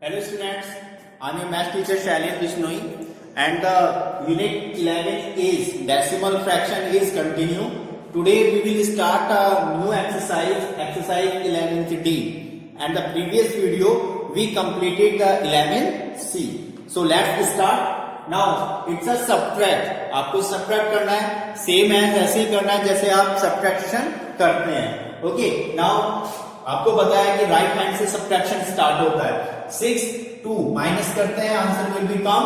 Hello students, I am your math teacher Shailendra Bishnoi and the unit 11 is decimal fraction is continue. Today we will start a new exercise 11th and the previous video we completed the 11C. So let's start. Now it's a subtract. आपको subtract करना है, same as ऐसे ही करना है जैसे आप subtraction करते हैं. Okay, now आपको बताया कि राइट हैंड से सब्ट्रैक्शन स्टार्ट होता है. 6 2 माइनस करते हैं, answer will become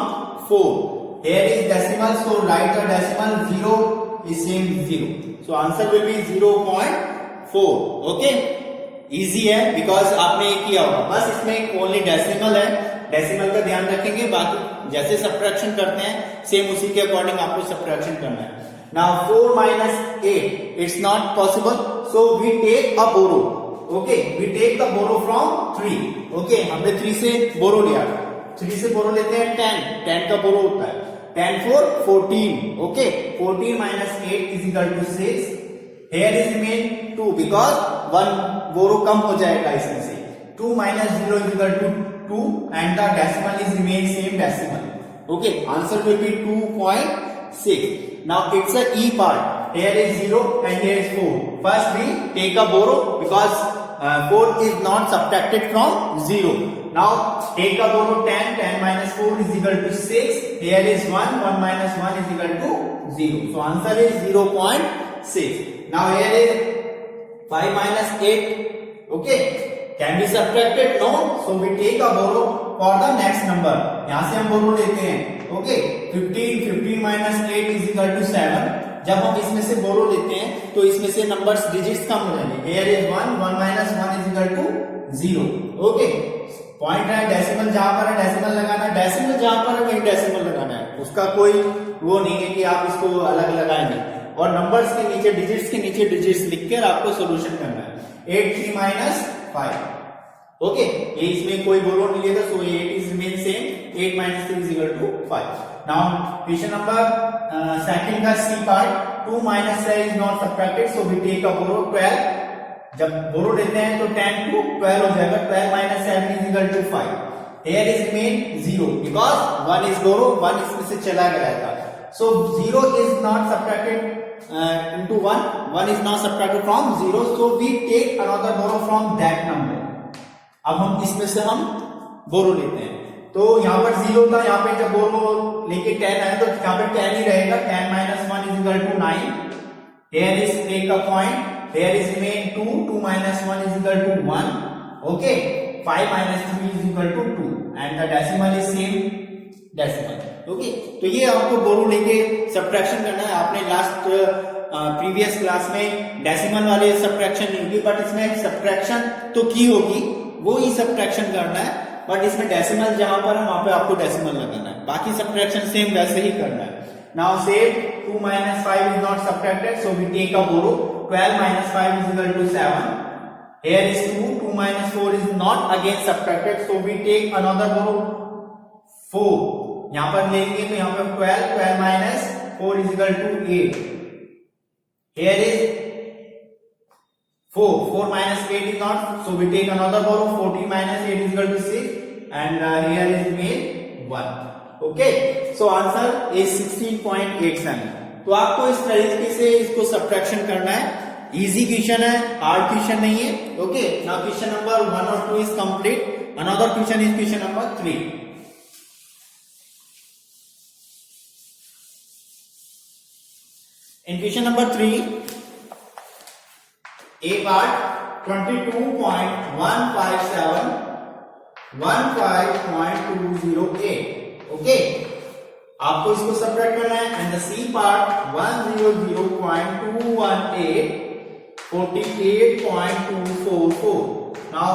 4. Here is decimal, so right the decimal. 0 is same 0, so answer will be 0.4. Okay, easy है बिकॉज आपने ये किया होगा. बस इसमें ओनली डेसिमल है, डेसिमल का ध्यान रखेंगे. बाकी जैसे सब्ट्रैक्शन करते हैं सेम उसी के अकॉर्डिंग आपको सब्ट्रैक्शन करना है. Now 4 minus 8 it's not possible, so we take a borrow. Okay, we take the borrow from 3. Okay, हमने 3 से बोरो लिया, 3 से बोरो लेते हैं 10 का बोरो होता है 10 4 14. Okay, 14 minus 8 is equal to 6. here is remain 2 because 1 बोरो कम हो जाएगा इसमें से. 2 minus 0 is equal to 2 and the decimal is remain same decimal. Okay, answer will be 2.6. now it's a E part. Here is 0 and here is 4. First we take a borrow because 4 is not subtracted from 0. Now take a borrow 10. 10 minus 4 is equal to 6. Here is 1. 1 minus 1 is equal to 0. So answer is 0.6. Now here is 5 minus 8. Okay, can be subtracted? No. So we take a borrow for the next number. यहाँ से हम borrow लेते हैं. Okay, 15 minus 8 is equal to 7. जब हम इसमें से बोरो लेते हैं तो इसमें से नंबर्स डिजिट्स कम हो जाएंगे. Here is 1 minus 1 is equal to 0. Okay, point है डेसिमल जहां पर है डेसिमल लगाना है, डेसिमल जहां पर है वहीं डेसिमल लगाना है. उसका कोई वो नहीं है कि आप इसको अलग लगाएंगे. और नंबर्स के नीचे डिजिट्स के नीचे डिजिट्स लिखकर आपको सोल्यूशन करना है. 8 3 minus 5. ओके, ये इसमें कोई बोरो नहीं लेगा, सो 8 is remain same. 8 minus 3 is equal to 5. Now question number second का C part. 2 minus 7 is not subtracted, so we take a borrow 12. जब बोरो लेते हैं तो 10 to 12 हो जाएगा. 12 minus 7 is equal to 5. Here is remain 0 because 1 is borrow, 1 इसमें से चला गया था. So 0 is not subtracted into 1. 1 is not subtracted from 0, so we take another borrow from that number. अब हम इसमें से हम बोरो लेते हैं तो यहाँ पर 0 था, यहाँ पे जब बोरो लेके 10 आए तो यहाँ पे 10 ही रहेगा. 10 minus 1 is equal to 9. Here is take a point. Here is remain 2. 2 minus 1 is equal to 1. Okay, 5 minus 3 is equal to 2 and the decimal is same decimal. Okay, तो ये आपको बोरो लेके सब्ट्रैक्शन करना है. आपने लास्ट प्रीवियस क्लास में decimal वाले subtraction नहीं की, बट इसमें सब्ट्रैक्शन तो की होगी, वो ही सब्ट्रैक्शन करना है. बट इसमें डेसिमल जहां पर है वहां पे आपको डेसिमल लगाना है. बाकी सब्ट्रैक्शन सेम वैसे ही करना है. नाउ से 2 minus 5 is not subtracted, so we take a borrow. 12 minus 5 is equal to 7. Here is 2. 2 minus 4 is not again subtracted, so we take another borrow 4. यहां पर लेंगे तो यहां पर 12 minus 4 is equal to 8. Here is 4 minus 8 is not, so we take another borrow. 14 minus 8 is equal to 6 and here is made 1. Okay, so answer is 16.87. तो आपको इस तरीके से इसको सब्ट्रैक्शन करना है. इजी क्वेश्चन है, हार्ड क्वेश्चन नहीं है. ओके, नाउ क्वेश्चन नंबर 1 और 2 is complete. Another question is question number 3. In question number 3, A part 22.157 15.208. Okay, आपको इसको सब्ट्रैक्ट करना है. And the C part 100.218 48.244. Now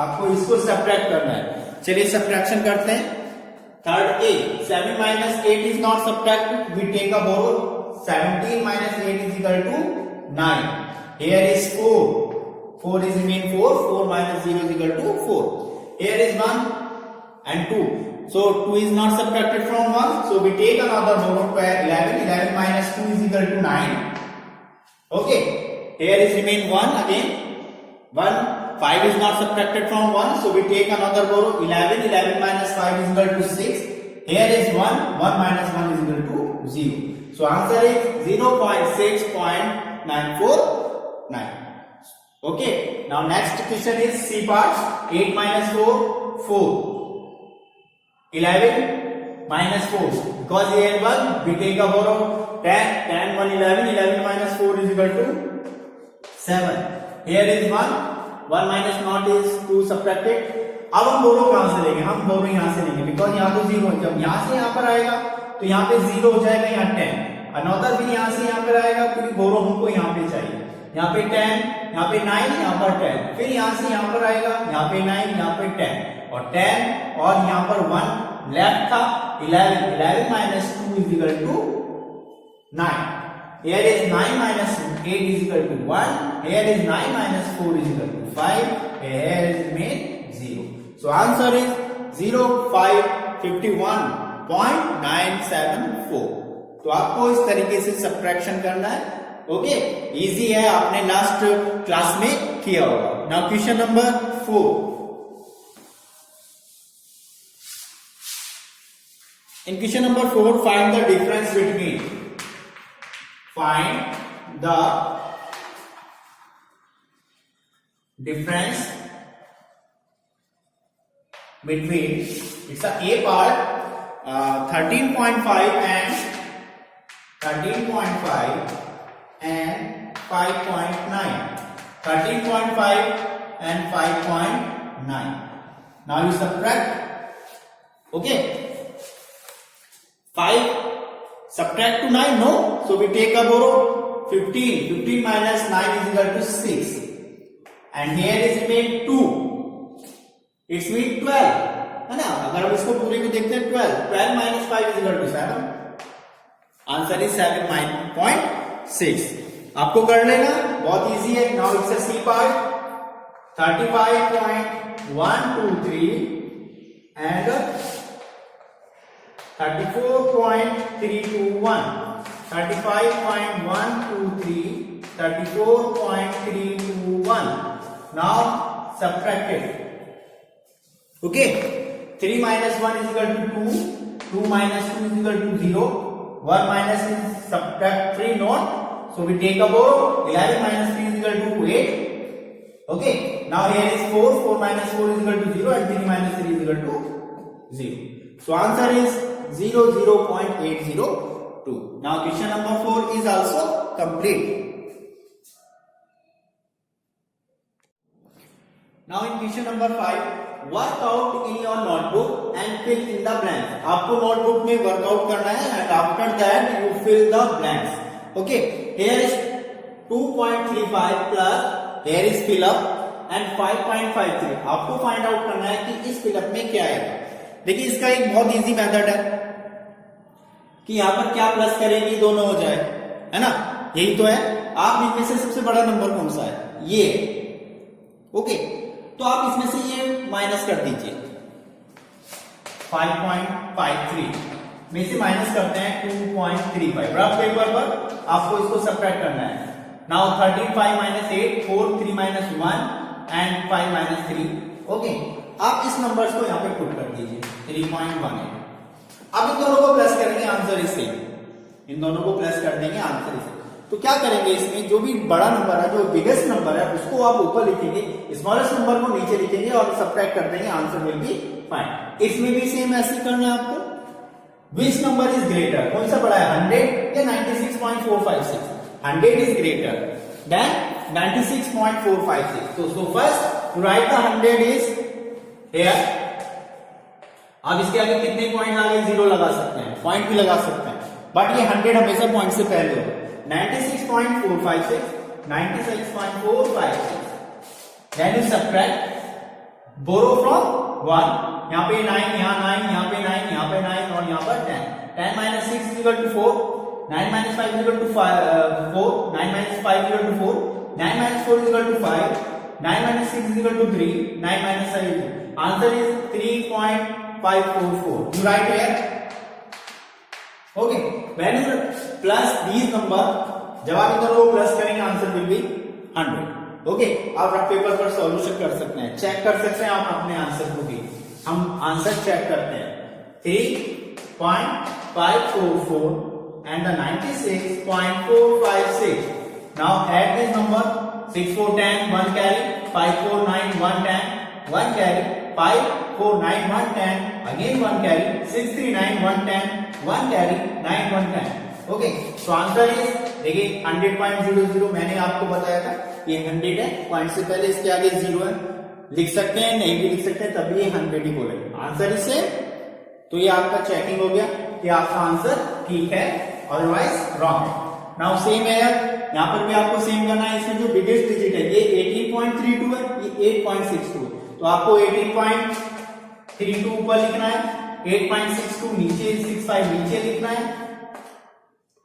आपको इसको सब्ट्रैक्ट करना है. चलिए सब्ट्रैक्शन करते हैं. Third a 7 minus 8 is not subtracted, we take a borrow. 17 minus 8 is equal to 9. Here is 4. 4 is remain 4. 4 minus 0 is equal to 4. Here is 1 and 2. So 2 is not subtracted from 1. So we take another borrow. 11. 11 minus 2 is equal to 9. Okay. Here is remain 1 again. 1 5 is not subtracted from 1, so we take another borrow. 11, 11 minus 5 is equal to 6. Here is 1, 1 minus 1 is equal to 0. So answer is 0.6.949. Okay, now next question is C part. 8 minus 4, 4. 11 minus 4, because here 1, we take a borrow. 10, 10, 1, 11, 11 minus 4 is equal to 7. Here is 1, 1 minus naught is 2 subtracted. अब हम बोरो कहां से लेंगे? हम बोरो यहां से लेंगे, because यहाँ तो 0 है. जब यहां से यहां पर आएगा तो यहाँ पे 0 हो जाएगा, यहाँ 10. अनदर भी यहां से यहां पर आएगा, क्योंकि बोरो हमको यहाँ पे चाहिए. यहाँ पे 10, यहाँ पे 9, यहाँ पर 10. फिर यहाँ से यहाँ पर आएगा, यहाँ पे 9, यहाँ पे 10 और 10 और यहाँ पर 1 लेफ्ट था. 11, 11 minus 2 is equal to 9. Here is 9 minus 8 is equal to 1. Here is 9 minus 4 is equal to 5. Here is made 0. So answer is 0551.974. तो आपको इस तरीके से सब्ट्रैक्शन करना है. ओके, इजी है, आपने लास्ट क्लास में किया होगा. Now question number 4. In question number 4, find the difference between it's a part, 13.5 and 13.5 and 5.9. 13.5 and 5.9. Now you subtract. Okay. 5 subtract to 9, no, so we take a borrow. 15 minus 9 is equal to 6, and here is remain 2, it's mean 12 है ना. अगर हम इसको पूरे को देखते हैं 12 minus 5 is equal to 7. Answer is 7.6. आपको कर लेना, बहुत इजी है. Now it's a C part. 35.123 and 34.321. 35.123, 34.321. Now subtracted. Okay, 3 minus 1 is equal to 2. 2 minus 2 is equal to 0. 1 minus is subtract 3 not. So we take a borrow. 11 minus 3 is equal to 8. Okay, now here is 4. 4 minus 4 is equal to 0 and 3 minus 3 is equal to 0. So answer is 0.802. Now question number 4 is also complete. Now in question number 5, work out in your notebook and fill in the blanks. आपको notebook में workout करना है and after that you fill the blanks. Okay, here is 2.35 plus here is fill up and 5.53. आपको find out करना है कि इस fill up में क्या आएगा. देखिए इसका एक बहुत इजी मेथड है कि यहां पर क्या प्लस करेंगे दोनों हो जाए, है ना. यही तो है. आप इनमें से सबसे बड़ा नंबर कौन सा है? ये. ओके, तो आप इसमें से ये माइनस कर दीजिए. 5.53 में से माइनस करते हैं 2.35. रफ पेपर पर आपको इसको सब्ट्रैक्ट करना है. Now 13 5 minus 8 4 3 minus 1 and 5 minus 3. Okay, आप इस नंबर्स को यहाँ पे पुट कर दीजिए. 3.18. अब इन दोनों को प्लस करेंगे, आंसर इससे. इन दोनों को प्लस कर देंगे, आंसर इससे. तो क्या करेंगे, इसमें जो भी बड़ा नंबर है, जो बिगेस्ट नंबर है, उसको आप ऊपर लिखेंगे, स्मॉलेस्ट नंबर को नीचे लिखेंगे और सब्ट्रैक्ट कर देंगे, आंसर विल बी फाइन. इसमें भी सेम ऐसे करना है आपको. विच नंबर इज ग्रेटर, कौन सा बड़ा है, 100 या 96.456? 100 is greater than 96.456. So first to write the 100 is here. अब इसके आगे कितने पॉइंट आगे 0 लगा सकते हैं, पॉइंट भी लगा सकते हैं, बट ये 100 हमेशा पॉइंट से पहले होगा. 96.456, 96.456. Then you subtract, borrow from 1. यहाँ पे 9, यहाँ 9, यहाँ पे 9, यहाँ पे 9 और यहाँ पर 10. 10 minus 6 is equal to 4. 9 minus 5 is equal to 4. 9 minus 5 is equal to 4. 9 minus 4 is equal to 5. 9 minus 6 is equal to 3. 9 minus 5 is equal. Answer is 3.544. You write here. Okay. When you plus these number, जब आप इधर वो plus करेंगे, answer will be 100. Okay, आप rough paper पर solution कर सकते हैं, चेक कर सकते हैं आप अपने आंसर को भी। हम आंसर चेक करते हैं 3.544 and the 96.456. Now add this number 6410 1 carry 549 110 1 carry 549 110 again 1 carry 639 110 1 carry 9 110. Okay, तो आंसर इज देखिए 100.00 मैंने आपको बताया था ये 100 है, पॉइंट से पहले इसके आगे 0 है, लिख सकते हैं नहीं भी लिख सकते हैं, तभी ये 100 ही बोलेंगे। आंसर इज सेम, तो ये आपका चेकिंग हो गया कि आपका आंसर ठीक है, अदरवाइज रॉन्ग है। नाउ सेम है यहाँ पर भी आपको सेम करना है। इसमें जो बिगेस्ट डिजिट है ये 18.32 है, ये 8.62 है, तो आपको 18.32 ऊपर लिखना है, 8.62 नीचे, 65 नीचे लिखना है।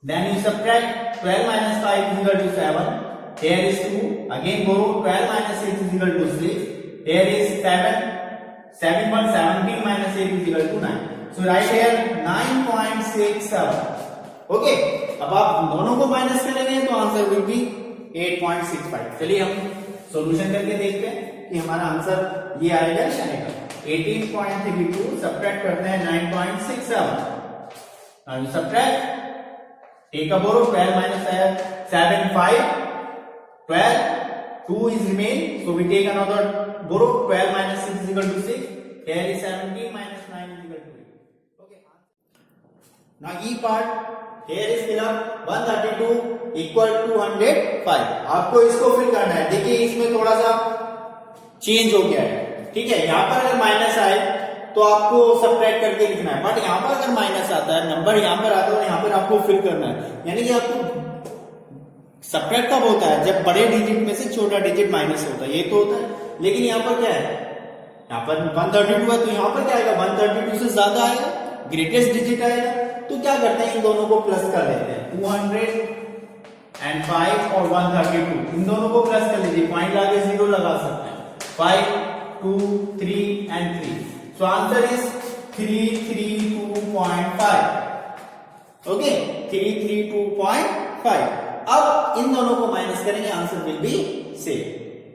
Then you subtract 12 minus 5 is equal to 7. Here is 2. Again go 12 minus 6 is equal to 6. Here is 7. 7.17 minus 8 is equal to 9. So write here 9.67. Okay. अब आप दोनों को माइनस करेंगे तो आंसर विल बी 8.65. चलिए हम सॉल्यूशन करके देखते हैं कि हमारा आंसर ये आएगा या आएगा। 18.32 सब्ट्रैक्ट करते हैं 9.67. Now you subtract. Take a borrow 12 minus 7 5 12 2 is remain, so we take another borrow 12 minus 6 is equal to 6. Here is 17 minus 9 is equal to 8. Okay, now E part here is fill up 132 equal to 105. आपको इसको fill करना है। देखिए इसमें थोड़ा सा change हो गया है, ठीक है। यहाँ पर अगर माइनस आए तो आपको सब्ट्रैक्ट करके लिखना है, बट यहाँ पर अगर माइनस आता है, नंबर यहाँ पर आता है और यहाँ पर आपको फिल करना है, यानी कि आपको सब्ट्रैक्ट कब होता है, जब बड़े डिजिट में से छोटा डिजिट माइनस होता है, ये तो होता है। लेकिन यहाँ पर क्या है, यहाँ पर 132 है, तो यहाँ पर क्या आएगा, 132 से ज्यादा आएगा, ग्रेटेस्ट डिजिट आएगा। तो क्या करते हैं, इन दोनों को प्लस कर लेते हैं, 205 और 132 इन दोनों को प्लस कर लीजिए, पॉइंट लाके 0 लगा सकते हैं, 5 2 3 and 3. So answer is 332.5. Okay, 332.5. अब इन दोनों को माइनस करेंगे, answer will be same.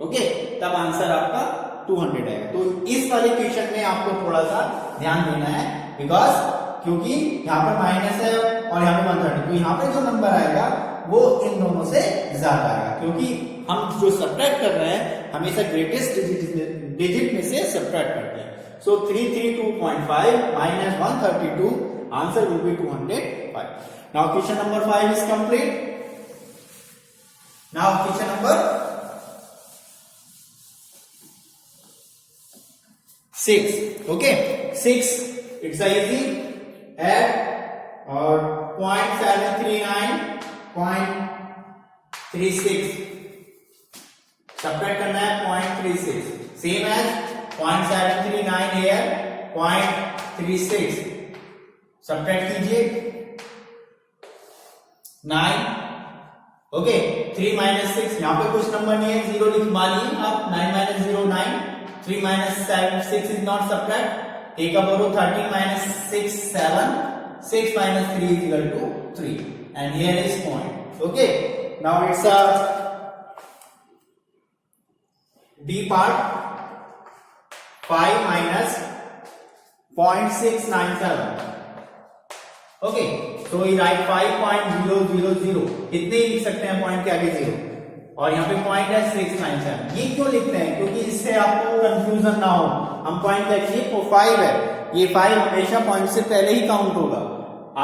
Okay, तब आंसर आपका 200 है। तो इस वाले क्वेश्चन में आपको थोड़ा सा ध्यान देना है, बिकॉज क्योंकि यहाँ पर माइनस है और यहाँ पे 130, तो यहाँ पे जो नंबर आएगा वो इन दोनों से ज्यादा आएगा, क्योंकि हम जो सब्ट्रैक्ट कर रहे हैं हमेशा ग्रेटेस्ट डिजिट में से सब्ट्रैक्ट करते हैं। So 332.5 minus 132, answer will be 205. Now question number 5 is complete. Now question number 6. Okay, 6. It's easy. Add or 0.739.36. Subtract करना है 0.36. Same as 0.739 here, 0.36 सब्ट्रैक्ट कीजिए 9. ओके, 3 minus 6, यहाँ पे कुछ नंबर नहीं है, 0 लिख मानिए आप, 9 minus 0 9, 3 minus 7 6 is not subtract. Take a borrow 13 minus 6 7, 6 minus 3 is equal to 3, and here is point. Okay, now it's a D part. 5 minus 0.697. Okay, so we write 5.000. कितने लिख सकते हैं पॉइंट के आगे 0, और यहाँ पे पॉइंट है 697. ये क्यों लिखते हैं, क्योंकि इससे आपको कंफ्यूजन ना हो। हम पॉइंट क्या लिखिए, 5 है, ये 5 हमेशा पॉइंट से पहले ही काउंट होगा,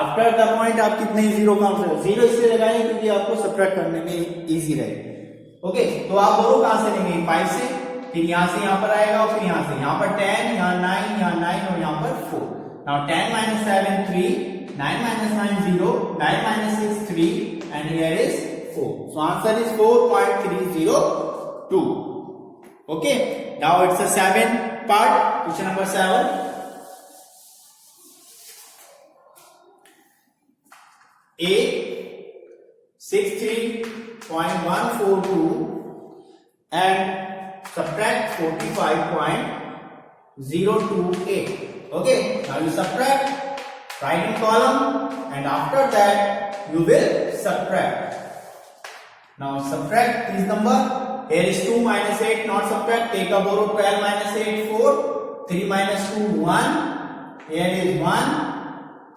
आफ्टर द पॉइंट आप कितने 0 काउंट करोगे, 0 इसलिए लगाएंगे क्योंकि आपको सब्ट्रैक्ट करने में इजी रहेगा। ओके, तो आप बोलो कहां से लेंगे, 5 से, फिर यहां से यहां पर आएगा और फिर यहां से, यहां पर 10, यहां 9, यहां 9 और यहां पर 4. Now 10 minus 7 3, 9 minus 9 0, 9 minus 6 3, and here is 4. So answer is 4.302. Okay, now it's a 7 part, question number 7. A 63.142 and subtract 45.028. Okay, now you subtract, write in column, and after that you will subtract. Now subtract this number Here is 2 minus 8, not subtract. Take a borrow. 12 minus 8, 4. 3 minus 2, 1. Here is 1.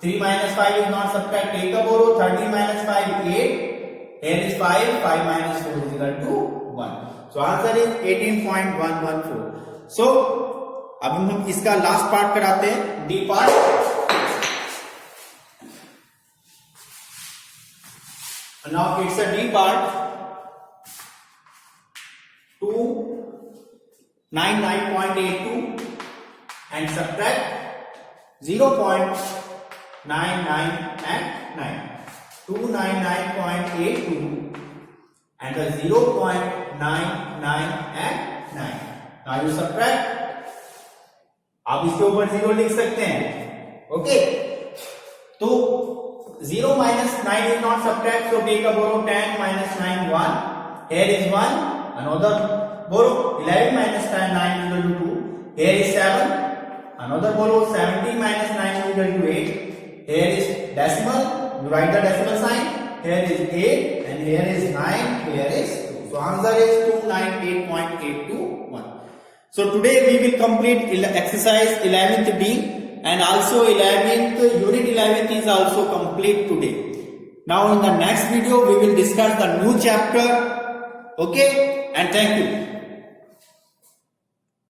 3 minus 5 is not subtract. Take a borrow. 13 minus 5, 8. Here is 5. 5 minus 4 is equal to 1. So answer is 18.114. So अब हम इसका last part कराते हैं, D part. Now it's a D part. 299.82 and subtract 0.99 and 9. 299.82 and the 0.99 and 9. Now you subtract. आप इसके ऊपर 0 लिख सकते हैं. ओके, तो 0 minus 9 is not subtract, so take a borrow. 10 minus 9, 1. Here is 1. Another borrow. 11 minus 9 is equal to 2. Here is 7. Another borrow. 17 minus 9 is equal to 8. Here is decimal. You write the decimal sign. Here is 8 and here is 9. Here is 2. So answer is 298.821. So today we will complete exercise 11th D. And also 11th, unit 11th is also complete today. Now in the next video we will discuss the new chapter. Okay, and thank you.